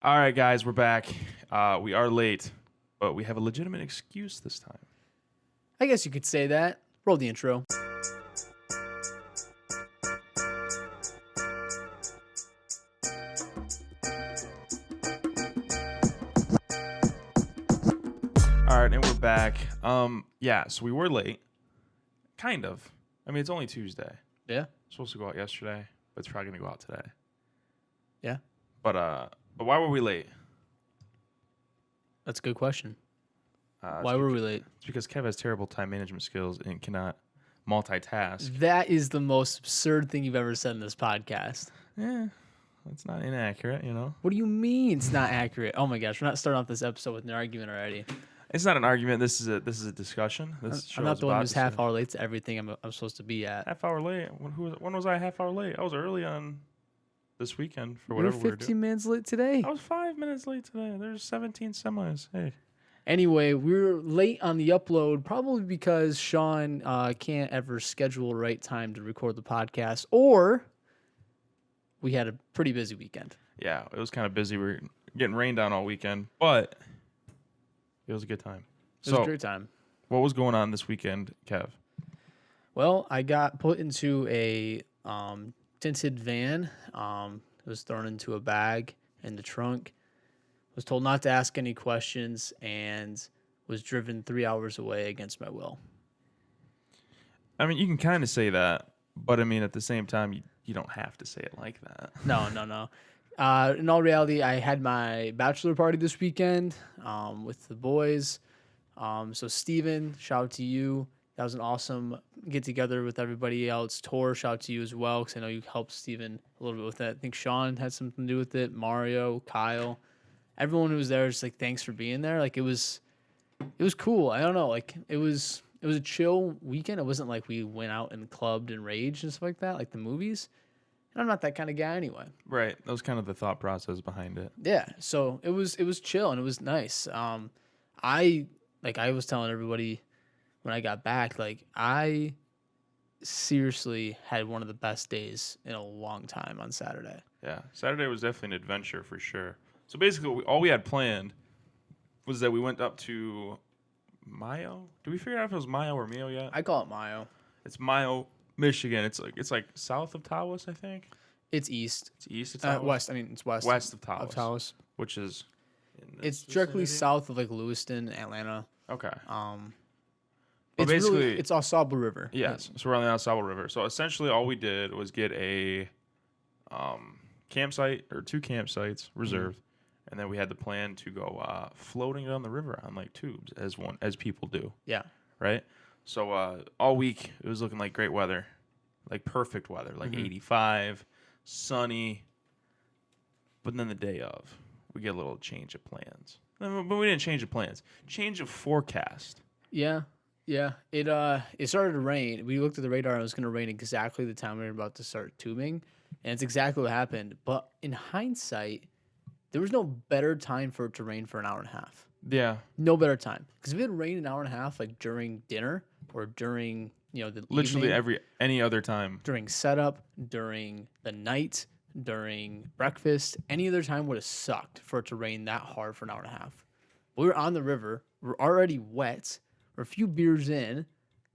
All right, guys, we're back. We are late, but we have a legitimate excuse this time. I guess you could say that. Roll the intro. All right, and we're back. So we were late. Kind of. I mean, it's only Tuesday. Yeah. It's supposed to go out yesterday, but it's probably gonna go out today. Yeah. But why were we late? That's a good question. It's Why were we late? It's because Kev has terrible time management skills and cannot multitask. That is the most absurd thing you've ever said in this podcast. Yeah, it's not inaccurate, you know. What do you mean it's not accurate? Oh my gosh, we're not starting off this episode with an argument already. It's not an argument. This is a discussion. I'm not the one who's half hour late to everything I'm supposed to be at. Half hour late. When was I a half hour late? I was early on this weekend for You were whatever we were 15 doing. minutes late today. I was 5 minutes late today. There's 17 semis. Hey. Anyway, we were late on the upload probably because Shawn can't ever schedule a right time to record the podcast, or we had a pretty busy weekend. Yeah, it was kind of busy. We were getting rained on all weekend, but it was a good time. It was a great time. What was going on this weekend, Kev? Well, I got put into a tinted van. It was thrown into a bag in the trunk. Was told not to ask any questions and was driven 3 hours away against my will. I mean, you can kind of say that, but I mean, at the same time, you don't have to say it like that. No. In all reality, I had my bachelor party this weekend with the boys. So Steven, shout out to you. That was an awesome get together with everybody else. Tor, shout out to you as well, because I know you helped Steven a little bit with that. I think Shawn had something to do with it. Mario, Kyle, everyone who was there, just like thanks for being there. Like it was cool. I don't know, like it was a chill weekend. It wasn't like we went out and clubbed and raged and stuff like that, like the movies. And I'm not that kind of guy anyway. Right. That was kind of the thought process behind it. Yeah. So it was chill and it was nice. I was telling everybody when I got back, like I seriously had one of the best days in a long time on Saturday. Yeah. Saturday was definitely an adventure for sure. So basically, all we had planned was that we went up to Mayo. Did we figure out if it was Mayo or Mio yet? I call it Mayo. It's Mayo, Michigan. It's like south of Tawas, I think. It's east. It's east of Tawas. West. I mean, it's west. West of Tawas. Of Tawas. Which is. It's directly south of like Lewiston, Atlanta. Okay. It's basically, really, it's Osable River. Yes. So we're on the Osable River. So essentially, all we did was get a campsite or 2 campsites reserved. And then we had the plan to go floating down the river on like tubes, as people do. Yeah. Right. So all week it was looking like great weather, like perfect weather, like 85, sunny. But then the day of, we get a little change of plans. But we didn't change of plans. Change of forecast. Yeah. It started to rain. We looked at the radar and it was going to rain exactly the time we were about to start tubing, and it's exactly what happened. But in hindsight, there was no better time for it to rain for an hour and a half. Yeah. No better time. Because if it had rained an hour and a half, like during dinner or during, the Literally evening, any other time. during setup, during the night, during breakfast, any other time would have sucked for it to rain that hard for an hour and a half. We were on the river. We're already wet. We're a few beers in,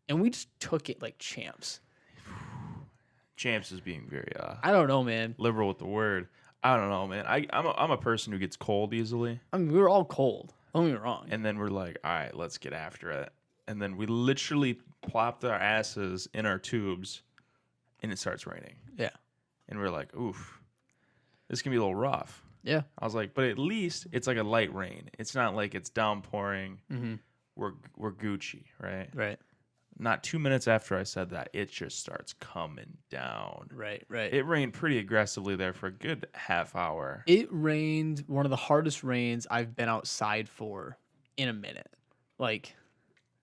and we just took it like champs. Champs is being very I don't know, man. liberal with the word. I don't know, man. I'm a person who gets cold easily. I mean, we were all cold. Don't get me wrong. And then we're like, all right, let's get after it. And then we literally plopped our asses in our tubes, and it starts raining. Yeah. And we're like, oof, this can be a little rough. Yeah. I was like, but at least it's like a light rain. It's not like it's downpouring. Mm-hmm. We're Gucci, right? Right. Not 2 minutes after I said that, it just starts coming down. Right. It rained pretty aggressively there for a good half hour. It rained one of the hardest rains I've been outside for in a minute. Like,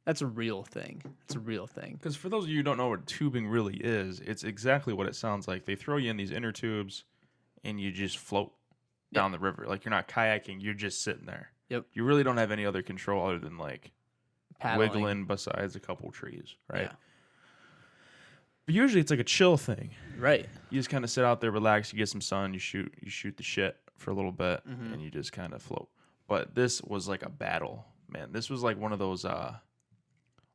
that's a real thing. It's a real thing. Because for those of you who don't know what tubing really is, it's exactly what it sounds like. They throw you in these inner tubes, and you just float down the river. Like, you're not kayaking, you're just sitting there. Yep. You really don't have any other control other than, like, Paddling. wiggling besides a couple trees, right? Yeah. But usually it's like a chill thing. Right. You just kind of sit out there, relax, you get some sun, you shoot the shit for a little bit, and you just kind of float. But this was like a battle, man. This was like one of those,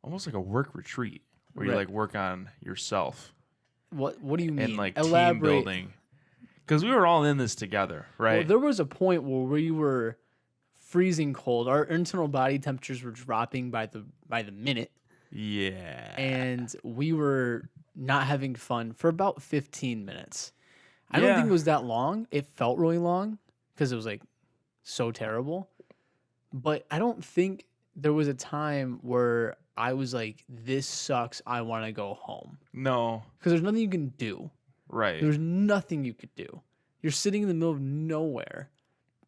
almost like a work retreat where you like work on yourself. What do you mean? And like Elaborate. team building. Because we were all in this together, right? Well, there was a point where we were freezing cold. Our internal body temperatures were dropping by the minute. Yeah. And we were not having fun for about 15 minutes. I don't think it was that long. It felt really long because it was like so terrible. But I don't think there was a time where I was like, this sucks. I want to go home. No. Because there's nothing you can do. Right. There's nothing you could do. You're sitting in the middle of nowhere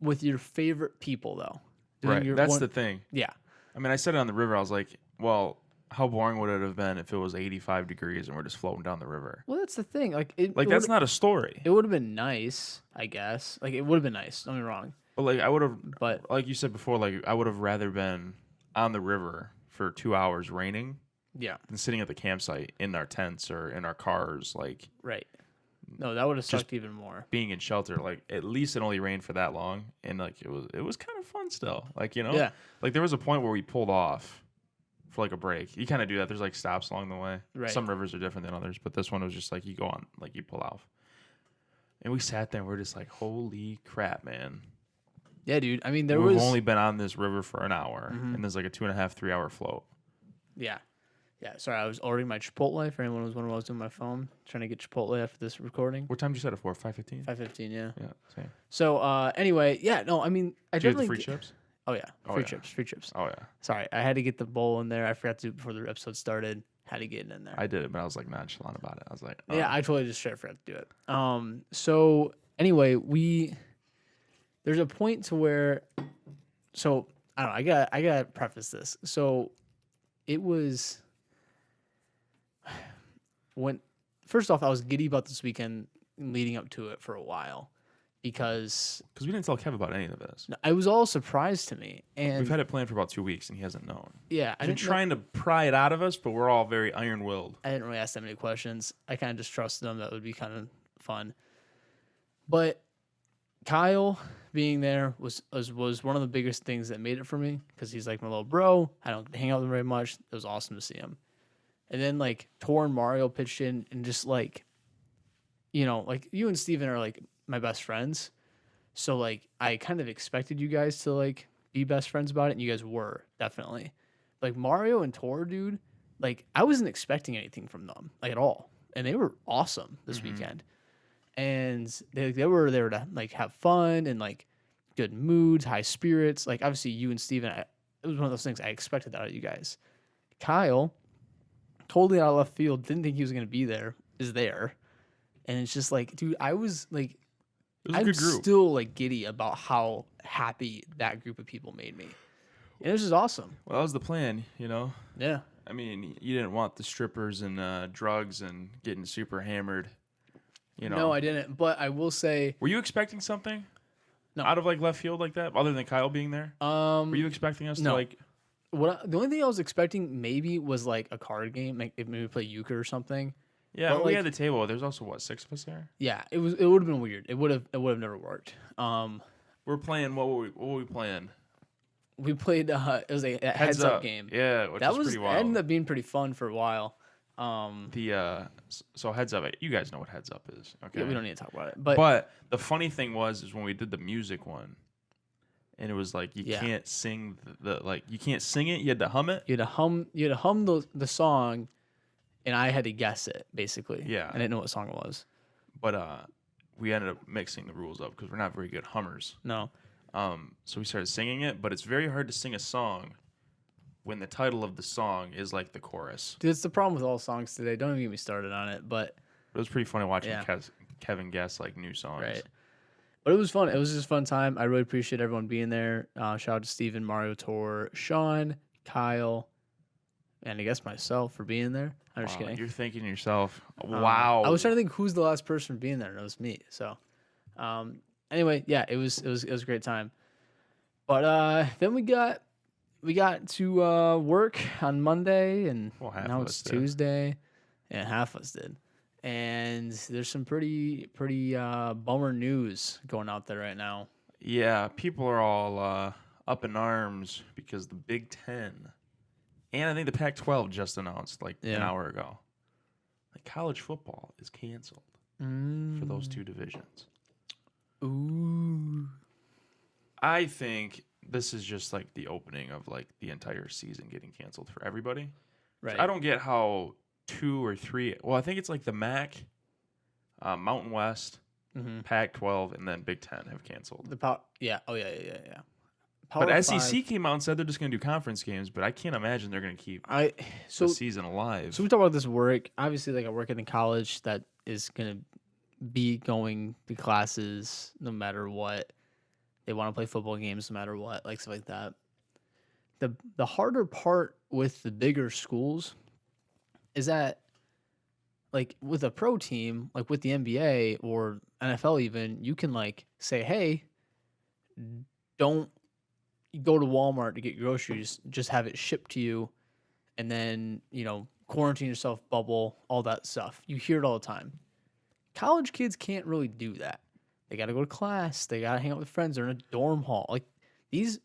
with your favorite people, though. Right. That's the thing. Yeah. I mean, I said it on the river. I was like, well, how boring would it have been if it was 85 degrees and we're just floating down the river? Well, that's the thing. Like, that's not a story. It would have been nice, I guess. Like, it would have been nice. Don't get me wrong. But like, I would have, but like you said before, like I would have rather been on the river for 2 hours raining, than sitting at the campsite in our tents or in our cars, like. Right. No, that would have sucked even more. Being in shelter, like at least it only rained for that long, and like it was kind of fun still. Like like there was a point where we pulled off for like a break. You kind of do that. There's like stops along the way. Right. Some rivers are different than others, but this one was just like you go on, like you pull off. And we sat there and we're just like, holy crap, man. Yeah, dude. I mean, We've only been on this river for an hour, and there's like a 2.5, 3 hour float. Yeah. Yeah, sorry, I was ordering my Chipotle. For anyone who was wondering what I was doing on my phone, trying to get Chipotle after this recording. What time did you set it for? 5:15? 5:15, yeah. Yeah, same. So, anyway, yeah, no, I mean, I Did you get definitely... the free chips? Oh, yeah. Free chips. Oh, yeah. Sorry, I had to get the bowl in there. I forgot to do it before the episode started. Had to get it in there. I did it, but I was like nonchalant about it. I was like, oh. Yeah, I totally just straight forgot to do it. So, anyway, there's a point to where... So, I don't know, I gotta preface this. So, it was... First off, I was giddy about this weekend leading up to it for a while because we didn't tell Kev about any of this. It was all a surprise to me, and we've had it planned for about 2 weeks, and he hasn't known. Yeah, I've been trying to pry it out of us, but we're all very iron-willed. I didn't really ask that many questions. I kind of just trusted them. That would be kind of fun. But Kyle being there was one of the biggest things that made it for me because he's like my little bro. I don't hang out with him very much. It was awesome to see him. And then, like, Tor and Mario pitched in and just, like, like, you and Steven are, like, my best friends. So, like, I kind of expected you guys to, like, be best friends about it, and you guys were, definitely. Like, Mario and Tor, dude, like, I wasn't expecting anything from them, like, at all. And they were awesome this weekend. And they were there to, like, have fun and, like, good moods, high spirits. Like, obviously, you and Steven, it was one of those things I expected that out of you guys. Kyle... totally out of left field, didn't think he was going to be there, is there. And it's just like, dude, I was like, I'm still like giddy about how happy that group of people made me. And it was just awesome. Well, that was the plan, Yeah. I mean, you didn't want the strippers and drugs and getting super hammered, No, I didn't. But I will say. Were you expecting something? No. Out of like left field like that, other than Kyle being there? Were you expecting us to like... The only thing I was expecting maybe was like a card game, like maybe play euchre or something. Yeah, but we had the table. There's also 6 of us there. Yeah, it would have been weird. It would have never worked. We're playing. What were we playing? We played. It was a heads up game. Yeah, which was pretty wild. That ended up being pretty fun for a while. So heads up. You guys know what heads up is, okay? Yeah, we don't need to talk about it. But the funny thing is when we did the music one. And it was like you can't sing you can't sing it. You had to hum it. You had to hum the song, and I had to guess it basically. Yeah, I didn't know what song it was. But we ended up mixing the rules up because we're not very good hummers. No. So we started singing it, but it's very hard to sing a song when the title of the song is like the chorus. Dude, it's the problem with all songs today. Don't even get me started on it. But it was pretty funny watching Kevin guess like new songs. Right. But it was fun. It was just a fun time. I really appreciate everyone being there. Shout out to Steven, Mario, Tor, Shawn, Kyle, and I guess myself for being there. I'm just kidding. You're thinking to yourself, wow. I was trying to think who's the last person being there, and it was me. So, anyway, yeah, it was a great time. But then we got to work on Monday, and now it's Tuesday. Yeah, half of us did. And there's some pretty bummer news going out there right now. Yeah, people are all up in arms because the Big Ten and I think the Pac-12 just announced like an Yeah. hour ago, like college football is canceled for those two divisions. Ooh. I think this is just like the opening of like the entire season getting canceled for everybody. 'Cause Right. I don't get how 2 or 3. Well, I think it's like the MAC, Mountain West, Mm-hmm. Pac-12, and then Big Ten have canceled. The power. Yeah. Oh yeah. But Power SEC 5. came out and said they're just going to do conference games, but I can't imagine they're going to keep So the season alive. So we talk about this work. Obviously, like I work in a college that is gonna be going to classes no matter what. They want to play football games no matter what, like stuff like that. The harder part with the bigger schools is that like with a pro team, like with the NBA or NFL even, you can like say, hey, don't go to Walmart to get groceries, just have it shipped to you and then, quarantine yourself, bubble, all that stuff. You hear it all the time. College kids can't really do that. They got to go to class. They got to hang out with friends. They're in a dorm hall. Like these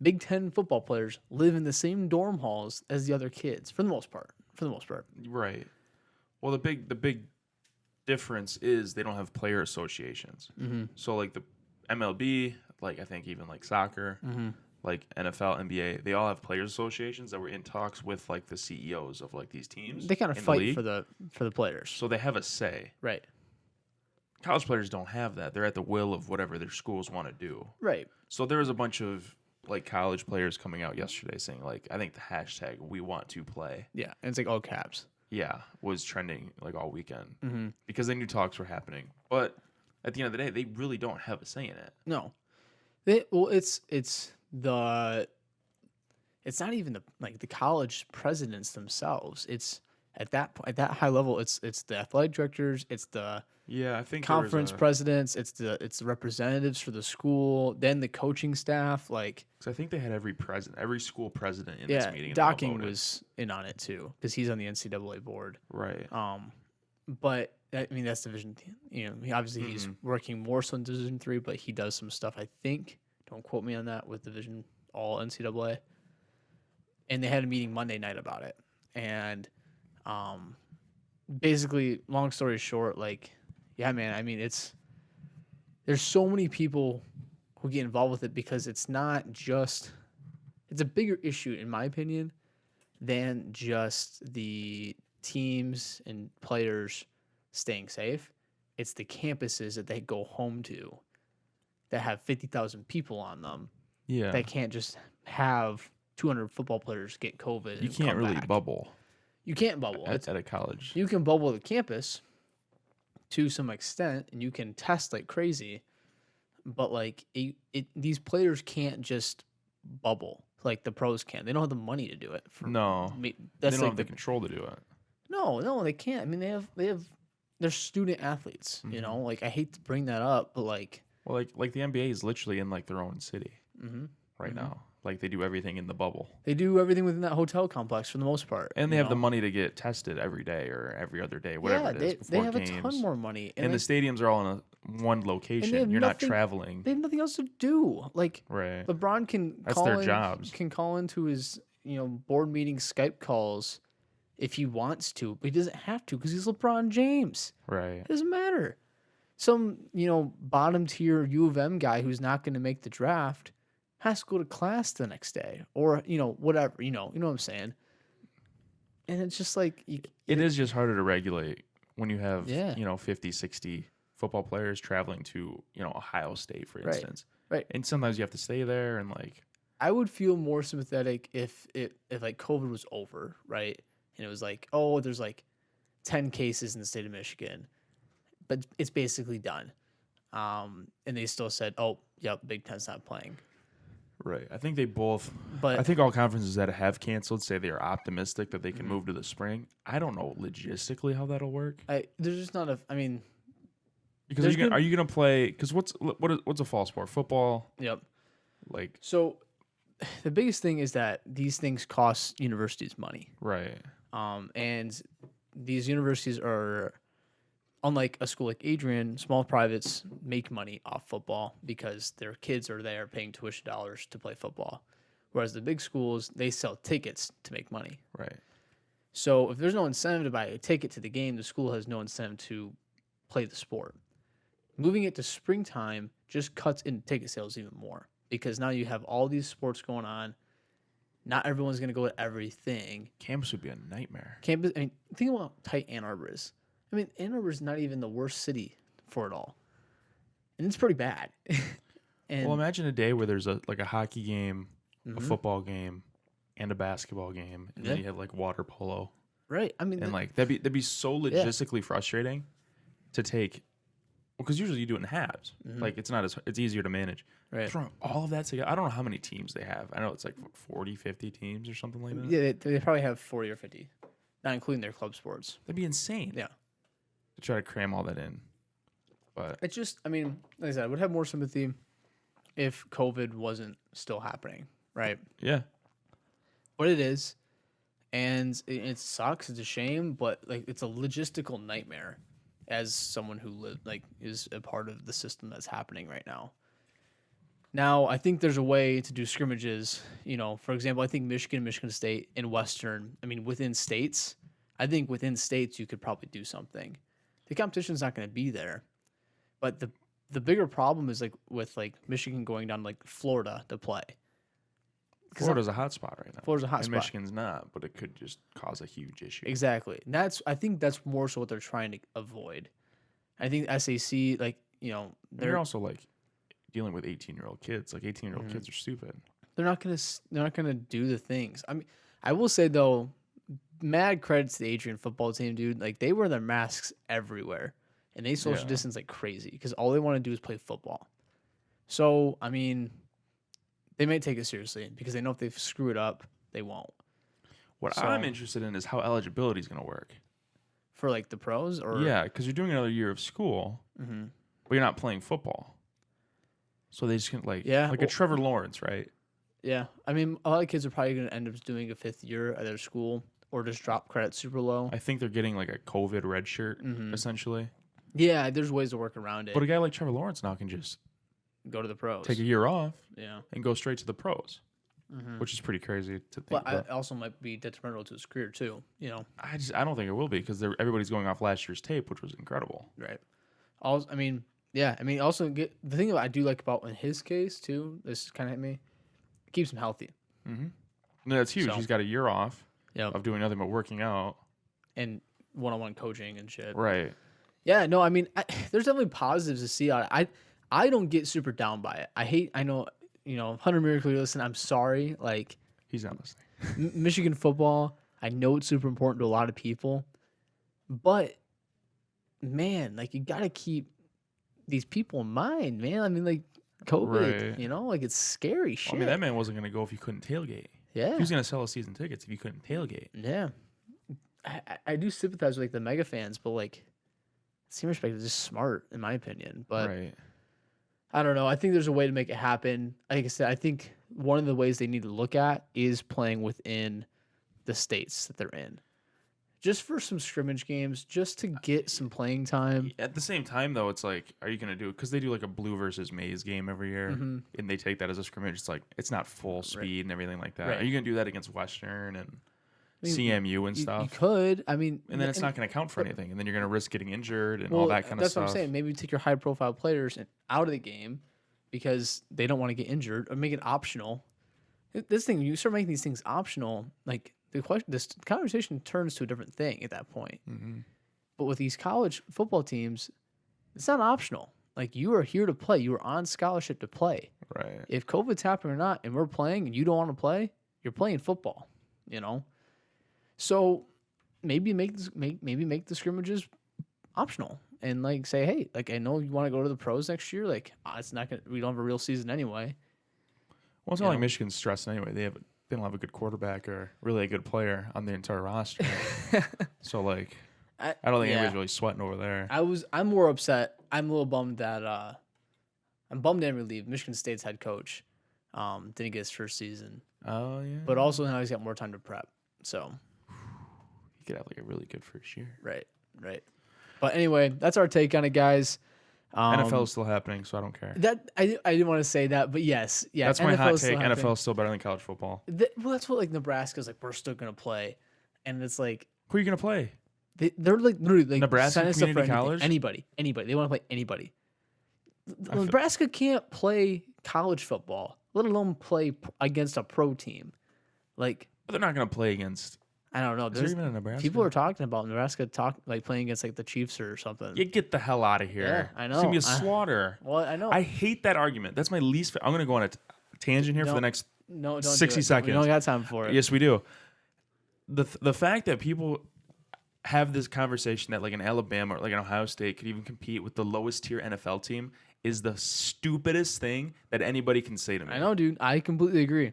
Big Ten football players live in the same dorm halls as the other kids for the most part. Right. Well, the big difference is they don't have player associations. Mm-hmm. So like the MLB, like I think even like soccer, Mm-hmm. like NFL, NBA, they all have players associations that were in talks with like the CEOs of like these teams. They kind of in the fight league. for the players. So they have a say. Right. College players don't have that. They're at the will of whatever their schools want to do. Right. So there was a bunch of like college players coming out yesterday saying like I think the hashtag we want to play, Yeah. And it's like all caps. yeah, was trending like all weekend Mm-hmm. because they knew talks were happening. But at the end of the day, they really don't have a say in it. No. It's not even the college presidents themselves. It's at that high level. It's the athletic directors. It's the Yeah, I think conference presidents. It's the representatives for the school. Then the coaching staff. Like I think they had every school president in this meeting. And they all Docking voted. was in on it too because he's on the NCAA board. Right. But I mean that's Division. Obviously he's working more so in Division 3, but he does some stuff. I think. Don't quote me on that with Division all NCAA. And they had a meeting Monday night about it. And basically, long story short, like, yeah, man, I mean, there's so many people who get involved with it because it's not just, it's a bigger issue, in my opinion, than just the teams and players staying safe. It's the campuses that they go home to that have 50,000 people on them. Yeah. That can't just have 200 football players get COVID. You and can't come really back. bubble You can't bubble. at a college. You can bubble the campus to some extent, and you can test like crazy. But like these players can't just bubble like the pros can. They don't have the money to do it. No. That's They don't like have the control to do it. No, they can't. I mean, they're student athletes. Like I hate to bring that up, but like. Well, like the NBA is literally in like their own city right now. Like they do everything in the bubble, They do everything within that hotel complex for the most part. and they have the money to get tested every day or every other day, whatever it is. They Before have games. a ton more money, And the stadiums are all in one location. You're not traveling. They have nothing else to do. Like Right. LeBron can That's call their in, jobs. Can call into his board meeting Skype calls if he wants to, but he doesn't have to because he's LeBron James. Right. It doesn't matter. Some bottom tier U of M guy who's not going to make the draft has to go to class the next day or whatever. You know what I'm saying. And it's just like It is just harder to regulate when you have 50, 60 football players traveling to Ohio State, for instance. Right. And sometimes you have to stay there and like. I would feel more sympathetic if like COVID was over, right? And it was like, oh, there's like 10 cases in the state of Michigan, but it's basically done. And they still said, oh, yep, Big Ten's not playing. Right. I think they both. But I think all conferences that have canceled say they are optimistic that they can move to the spring. I don't know logistically how that'll work. There's just not I mean. Because are you gonna play? Because what's a fall sport? Football. Yep. Like. So, the biggest thing is that these things cost universities money. Right. And these universities are unlike a school like Adrian, small privates make money off football because their kids are there paying tuition dollars to play football. Whereas the big schools, they sell tickets to make money. Right. So if there's no incentive to buy a ticket to the game, the school has no incentive to play the sport. Moving it to springtime just cuts into ticket sales even more because now you have all these sports going on. Not everyone's going to go to everything. Campus would be a nightmare. Campus, I mean, think about how tight Ann Arbor is. I mean, Ann Arbor is not even the worst city for it all. And it's pretty bad. And Well, imagine a day where there's a hockey game, a Mhm. football game, and a basketball game, and then you have like water polo, right. I mean, and like that'd be so logistically frustrating to take. Well, because usually you do it in halves. Like it's easier to manage. right. Throwing all of that together, I don't know how many teams they have. I know it's like 40, 50 teams or something like that. Yeah, they probably have 40 or 50, not including their club sports. That'd be insane. Yeah. To try to cram all that in, but It's just, I mean, like I said, I would have more sympathy if COVID wasn't still happening, right? yeah, But it is, and it sucks. It's a shame, but like it's a logistical nightmare as someone who is a part of the system that's happening right now. Now, I think there's a way to do scrimmages. You know, for example, I think Michigan, Michigan State, and Western. I mean, within states, I think within states you could probably do something. The competition's not going to be there, but the bigger problem is like with like Michigan going down to like Florida to play. Florida's a hot spot right now. Florida's a hot and spot. Michigan's not, but it could just cause a huge issue. Exactly. And I think that's more so what they're trying to avoid. I think SAC, like, you know, They're also like dealing with 18-year-old kids. Like 18-year-old kids are stupid. they're not gonna do the things. I mean, I will say though, mad credit to the Adrian football team, dude. Like they wear their masks everywhere and they social Yeah. distance like crazy because all they want to do is play football. So I mean, they may take it seriously because they know if they screw it up, they won't. What So- I'm interested in is how eligibility is going to work. For like the pros or Yeah, because you're doing another year of school, Mhm. but you're not playing football. So they just can like Yeah, like a well- Trevor Lawrence, right? Yeah, I mean, a lot of kids are probably going to end up doing a 5th year at their school or just drop credit super low. I think they're getting like a COVID red shirt essentially. Yeah, there's ways to work around it. But a guy like Trevor Lawrence now can just Go to the pros. take a year off Yeah. and go straight to the pros, which is pretty crazy to think. But about. I also might be detrimental to his career too, you know. I don't think it will be because everybody's going off last year's tape, which was incredible. Right. Also, I mean, yeah, I mean, also the thing that I do like about in his case too, this kind of hit me, it keeps him healthy. No, that's huge. So- He's got a year off Yeah. of doing nothing but working out. And one-on-one coaching and shit. Right. Yeah, no, I mean, there's definitely positives to see out of it. I don't get super down by it. I know, you know, Hunter Miracle, you listen, I'm sorry. Like, He's not listening. Michigan football, I know it's super important to a lot of people, but man, like, you got to keep these people in mind, man. I mean, like, COVID, Right. you know, like, it's scary shit. I mean, that man wasn't going to go if you couldn't tailgate. yeah. He was going to sell us season tickets if you couldn't tailgate. Yeah. I do sympathize with, like, the mega fans, but, like, Same Respect is just smart, in my opinion. But Right. I don't know. I think there's a way to make it happen. Like I said, I think one of the ways they need to look at is playing within the states that they're in. Just for some scrimmage games, just to get some playing time. At the same time, though, it's like, are you going to do it? Because they do like a Blue versus Maize game every year, Mm-hmm. and they take that as a scrimmage. It's like, it's not full speed and everything like that. Right. Are you going to do that against Western and I mean, CMU and You stuff? could. I mean, And then it's not going to count for anything. And then you're going to risk getting injured and all well, that kind of that's stuff. what I'm saying. Maybe take your high profile players out of the game because they don't want to get injured, or make it optional. This thing, you start making these things optional, like this conversation turns to a different thing at that point. Mm-hmm. But with these college football teams, it's not optional. Like, you are here to play. You are on scholarship to play. Right. If COVID's happening or not, and we're playing, and you don't want to play, you're playing football. You know. So maybe make the scrimmages optional, and like say, hey, like, I know you want to go to the pros next year. Like, it's not gonna. We don't have a real season anyway. Well, it's You not like know? Michigan's stressed anyway. They don't have a good quarterback or really a good player on the entire roster. So like, I don't think anybody's really sweating over there. I'm more upset. I'm a little bummed that I'm bummed and relieved. Michigan State's head coach didn't get his first season, Oh yeah. but also now he's got more time to prep. So he could have like a really good first year. right. But anyway, that's our take on it, guys. NFL is still happening, so I don't care. That I didn't want to say that, but yes, yeah. That's my NFL hot is still take. happening. NFL is still better than college football. Well, that's what like Nebraska's like. We're still gonna play, and it's like Who are you gonna play? they're like literally like Nebraska sign us up for Community anything. College? Anybody. They want to play anybody. Nebraska can't play college football, let alone play against a pro team. Like But they're not gonna play against. I don't know. Is there There's even a Nebraska? people are talking about Nebraska playing against like the Chiefs or something. You get the hell out of here. Yeah, I It's gonna be a know. slaughter. Well, I know. I hate that argument. That's my least. I'm gonna go on a tangent here for the next. No, don't 60 do it. seconds. We don't got time for it. Yes, we do. The fact that people have this conversation that like an Alabama or like an Ohio State could even compete with the lowest tier NFL team is the stupidest thing that anybody can say to me. I know, dude. I completely agree.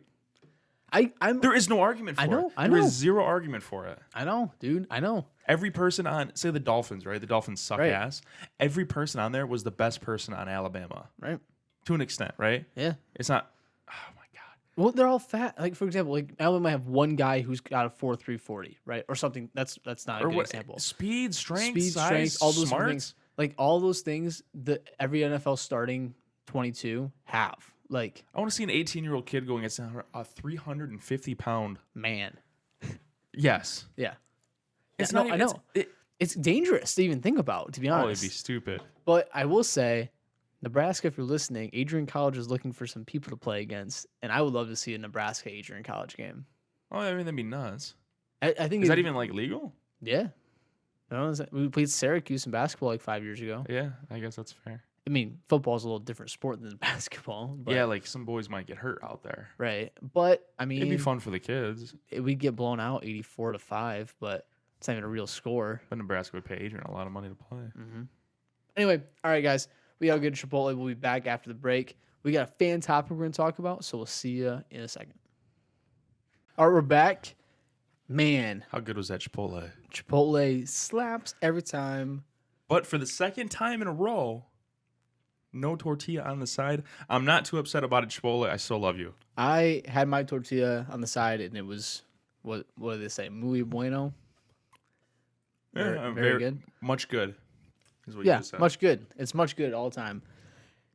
I'm. There is no argument for it. I There know. is zero argument for it. I know, dude. I know. Every person on, say the Dolphins, right? The Dolphins suck Right. ass. Every person on there was the best person on Alabama Right. to an extent, right? Yeah. It's not. Oh my god. Well, they're all fat. Like for example, like Alabama have one guy who's got a 4.340, right, or something. That's not a good example. Speed, strength, Speed, size, strength, all those smarts. things. Like all those things that every NFL starting 22 have. Like I want to see an 18-year-old kid going against a 350-pound. man. Yes. Yeah. It's Yeah, not. no, Even, I know. It's dangerous to even think about, to be Oh, it'd honest. be stupid. But I will say, Nebraska, if you're listening, Adrian College is looking for some people to play against, and I would love to see a Nebraska Adrian College game. Oh, I mean that'd be nuts. I think Is that even like legal? Yeah. I don't know, we played Syracuse in basketball like 5 years ago. Yeah, I guess that's fair. I mean, football is a little different sport than basketball. But, Yeah, like some boys might get hurt out there. right. But I mean, It'd be fun for the kids. we'd get blown out 84-5, but it's not even a real score. But Nebraska would pay Adrian a lot of money to play. Anyway, all right, guys, we got to get to Chipotle. We'll be back after the break. We got a fan topic we're going to talk about, so we'll see you in a second. All right, we're back. Man, How good was that Chipotle? Chipotle slaps every time. But for the second time in a row, no tortilla on the side. I'm not too upset about it, Chipotle. I still love you. I had my tortilla on the side, and it was, what do they say, muy bueno? Very good. Much good. Is what you Yeah, just said. much good. It's much good all the time.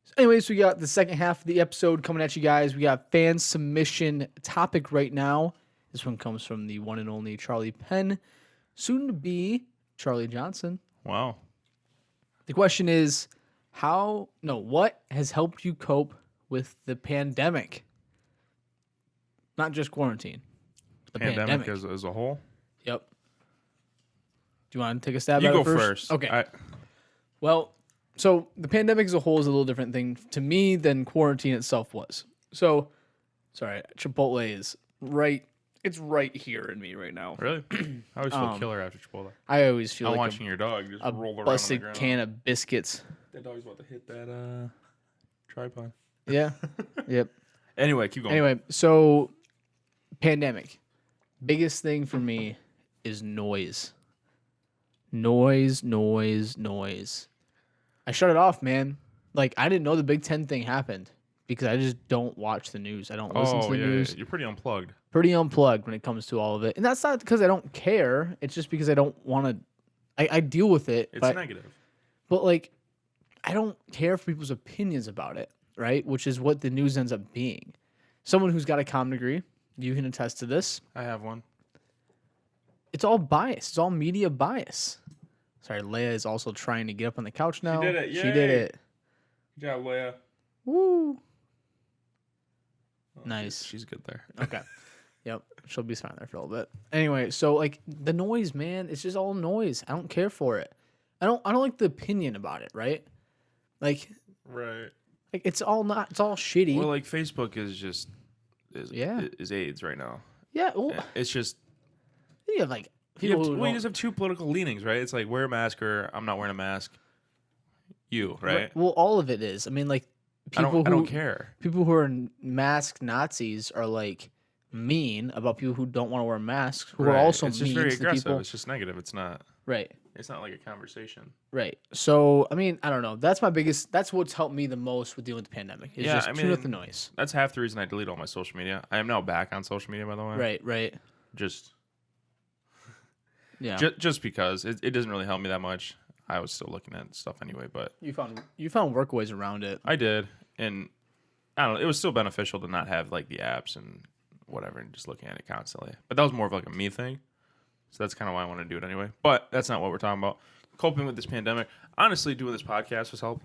So anyways, we got the second half of the episode coming at you guys. We got fan submission topic right now. This one comes from the one and only Charlie Penn, soon to be Charlie Johnson. Wow. The question is, what has helped you cope with the pandemic? Not just quarantine. The Pandemic as a whole. Yep. Do you want to take a stab You at go it first? first. Okay. Well, so the pandemic as a whole is a little different thing to me than quarantine itself was. So, sorry, Chipotle is right. It's right here in me right now. Really? I always feel killer after Chipotle. I always feel I'm like watching your dog just a roll around on busted the ground. can of biscuits. That dog's about to hit that tripod. Yeah. Yep. Anyway, keep going. Anyway, so pandemic. Biggest thing for me is noise. Noise. I shut it off, man. Like I didn't know the Big Ten thing happened because I just don't watch the news. I don't listen to the news. You're pretty unplugged. Pretty unplugged when it comes to all of it. And that's not because I don't care. It's just because I don't want to. I deal with it. It's but, negative. But like, I don't care for people's opinions about it, right? Which is what the news ends up being. Someone who's got a common degree, you can attest to this. I have one. It's all bias. It's all media bias. Sorry, Leia is also trying to get up on the couch now. did it. She Yay. did it. Good job, Leia. Woo. Oh, Nice. She's good there. Okay. Yep. She'll be fine there for a little bit. Anyway, so like the noise, man, it's just all noise. I don't care for it. I don't like the opinion about it, right? Like Right. it's all shitty. Well, like Facebook is just Yeah. is AIDS right now. Yeah. Well, It's just you have like you people who just have two political leanings, right? It's like wear a mask or I'm not wearing a mask. You, right? Well, all of it is. I mean, like people I don't care. People who are masked Nazis are like mean about people who don't want to wear masks, who are Right. also it's just mean very to the aggressive. people. It's just negative. It's not Right. like a conversation. Right. So, I mean, I don't know. That's what's helped me the most with dealing with the pandemic. Is just tune out the noise. That's half the reason I delete all my social media. I am now back on social media, by the way. Right. Just Yeah. just because it doesn't really help me that much. I was still looking at stuff anyway. But You found workaways around it. I did, and I don't know. It was still beneficial to not have like the apps and whatever, and just looking at it constantly. But that was more of like a me thing. So that's kind of why I want to do it anyway. But that's not what we're talking about. Coping with this pandemic. Honestly, doing this podcast has helped.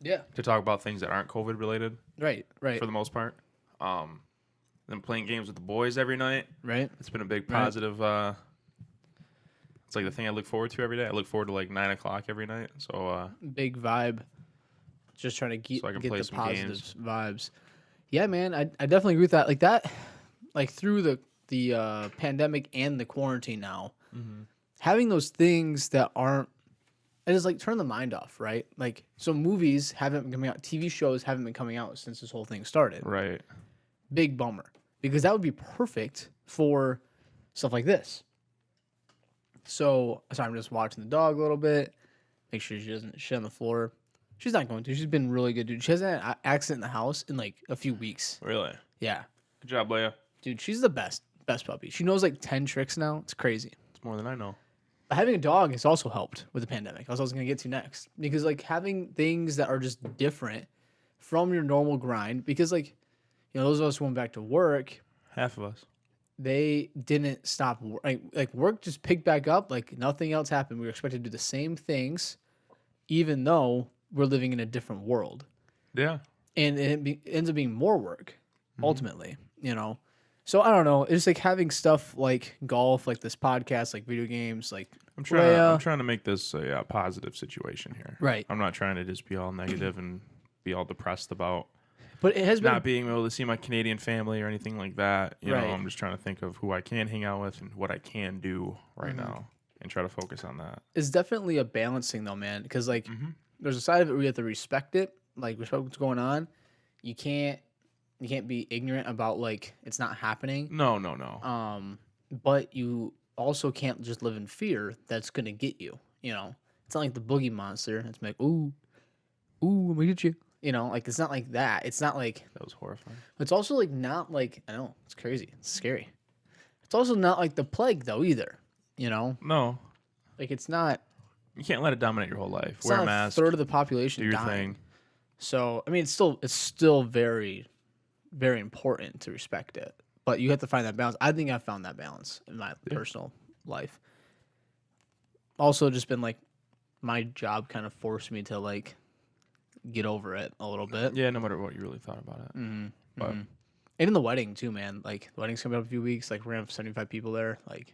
Yeah. To talk about things that aren't COVID related. Right. For the most part. Then playing games with the boys every night. Right. It's been a big positive. It's like the thing I look forward to every day. I look forward to like 9 o'clock every night. So big vibe. Just trying to get the positive vibes. Yeah, man. I definitely agree with that. Like that. Like through the pandemic and the quarantine now, having those things that aren't, it is like turn the mind off, right? Like, so movies haven't been coming out, TV shows haven't been coming out since this whole thing started. right. Big bummer, because that would be perfect for stuff like this. So I'm just watching the dog a little bit, make sure she doesn't shit on the floor. She's not going to. She's been really good, dude. She hasn't had an accident in the house in like a few weeks. Really. Yeah. Good job, Leia. Dude, she's the best puppy. She knows like 10 tricks now. It's crazy. It's more than I know. But having a dog has also helped with the pandemic. That's what I was going to get to next. Because like having things that are just different from your normal grind, because like, you know, those of us who went back to work, Half of us. they didn't stop. Like work just picked back up. Like nothing else happened. We were expected to do the same things, even though we're living in a different world. Yeah. And it ends up being more work, ultimately, you know? So I don't know. It's like having stuff like golf, like this podcast, like video games, like I'm trying to make this a positive situation here. Right. I'm not trying to just be all negative and be all depressed about But it has been not being able to see my Canadian family or anything like that. You know, Right. I'm just trying to think of who I can hang out with and what I can do right now and try to focus on that. It's definitely a balancing though, man. Because like, there's a side of it where you have to respect it, like respect what's going on. You can't be ignorant about like it's not happening. No. But you also can't just live in fear that's gonna get you. You know, it's not like the boogie monster. It's like ooh, I'm gonna get you. You know, like it's not like that. It's not like That was horrifying. it's also like not like I know it's crazy. It's scary. It's also not like the plague though either. You know, No. like it's not. You can't let it dominate your whole life. It's Wear not a a mask. third of the population Do your dying. thing. So I mean, it's still very, very important to respect it. But you have to find that balance. I think I found that balance in my personal life. Also, just been like my job kind of forced me to like get over it a little bit. Yeah, no matter what you really thought about it. But And in the wedding too, man. Like the wedding's coming up in a few weeks. Like we're gonna have 75 people there. Like,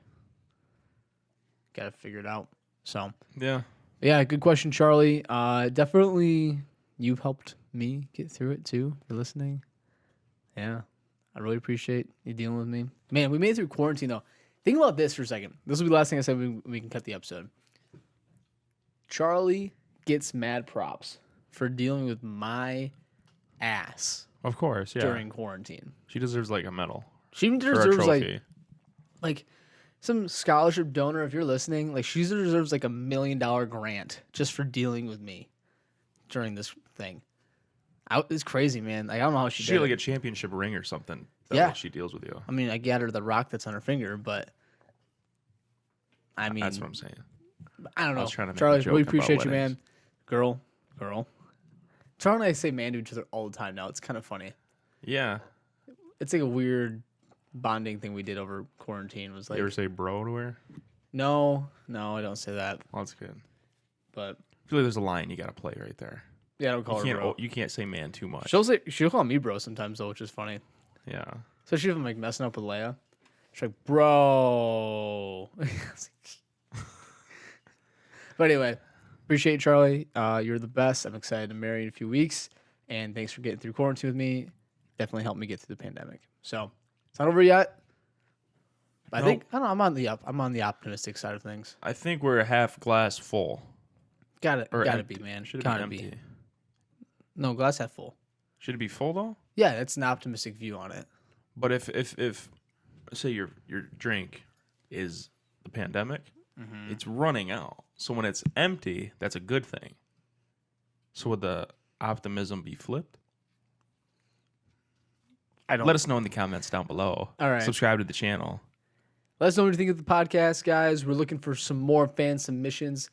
gotta figure it out. So yeah, good question, Charlie. Definitely, you've helped me get through it too. You're listening. Yeah, I really appreciate you dealing with me, man. We made it through quarantine though. Think about this for a second. This will be the last thing I said. We can cut the episode. Charlie gets mad props for dealing with my ass of course. Yeah, during quarantine. she deserves like a medal She or a deserves trophy. like some scholarship donor if you're listening. Like she deserves like $1 million grant just for dealing with me during this thing. It's crazy, man. Like, I don't know how she She did like it. a championship ring or something. That Yeah. way she deals with you. I mean, I got her the rock that's on her finger, but I mean, That's what I'm saying. I don't know. was trying to make a Charlie, joke really about appreciate you, weddings. man. Girl. Charlie and I say man to each other all the time now. It's kind of funny. Yeah. It's like a weird bonding thing we did over quarantine. Was like, You ever say bro to her? no, I don't say that. Well, that's good. But I feel like there's a line you got to play right there. yeah, I don't call her bro. You can't say man too much. She'll call me bro sometimes though, which is funny. Yeah. Especially if I'm like messing up with Leia. She's like, bro. But anyway, appreciate you, Charlie. You're the best. I'm excited to marry in a few weeks. And thanks for getting through quarantine with me. Definitely helped me get through the pandemic. So it's not over yet. But I think I don't know, I'm on the optimistic side of things. I think we're half glass full. Gotta empty. be, man. Should it Gotta be be. empty? No, glass half full. Should it be full though? Yeah, that's an optimistic view on it. But if say your drink is the pandemic, it's running out. So when it's empty, that's a good thing. So would the optimism be flipped? Let us know in the comments down below. All right. Subscribe to the channel. Let us know what you think of the podcast, guys. We're looking for some more fan submissions.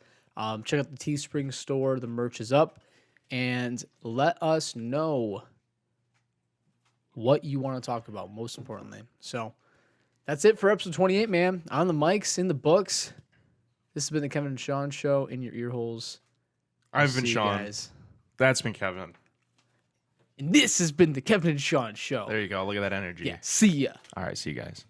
Check out the Teespring store. The merch is up. And let us know what you want to talk about, most importantly. So that's it for episode 28, man. On the mics, in the books. This has been the Kevin and Shawn Show in your ear holes. I've been See you Shawn. guys. That's been Kevin. And this has been the Kevin and Shawn Show. There you go. Look at that energy. Yeah, see ya. All right, see you guys.